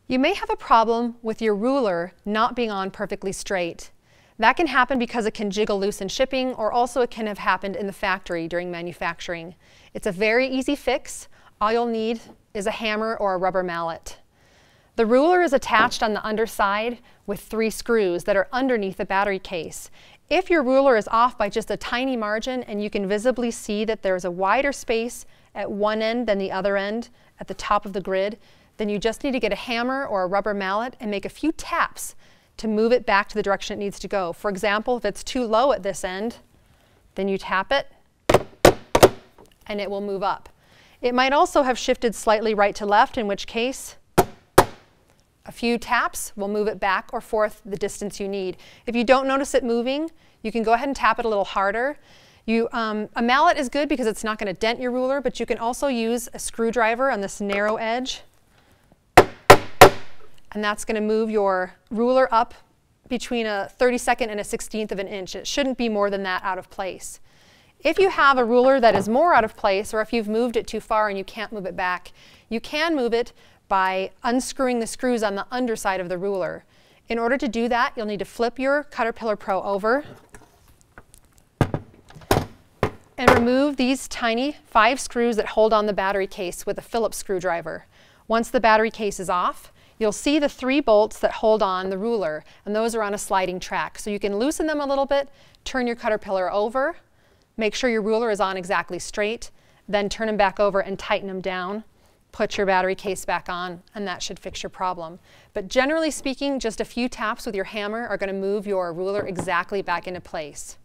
You may have a problem with your ruler not being on perfectly straight. That can happen because it can jiggle loose in shipping, or also it can have happened in the factory during manufacturing. It's a very easy fix. All you'll need is a hammer or a rubber mallet. The ruler is attached on the underside with 3 screws that are underneath the battery case. If your ruler is off by just a tiny margin and you can visibly see that there's a wider space at one end than the other end at the top of the grid, then you just need to get a hammer or a rubber mallet and make a few taps to move it back to the direction it needs to go. For example, if it's too low at this end, then you tap it and it will move up. It might also have shifted slightly right to left, in which case a few taps will move it back or forth the distance you need. If you don't notice it moving, you can go ahead and tap it a little harder. A mallet is good because it's not going to dent your ruler, but you can also use a screwdriver on this narrow edge, and that's going to move your ruler up between a 32nd and a 16th of an inch. It shouldn't be more than that out of place. If you have a ruler that is more out of place, or if you've moved it too far and you can't move it back, you can move it by unscrewing the screws on the underside of the ruler. In order to do that, you'll need to flip your Caterpillar Pro over and remove these tiny 5 screws that hold on the battery case with a Phillips screwdriver. Once the battery case is off, you'll see the 3 bolts that hold on the ruler, and those are on a sliding track. So you can loosen them a little bit, turn your Caterpillar over, make sure your ruler is on exactly straight, then turn them back over and tighten them down. Put your battery case back on, and that should fix your problem. But generally speaking, just a few taps with your hammer are going to move your ruler exactly back into place.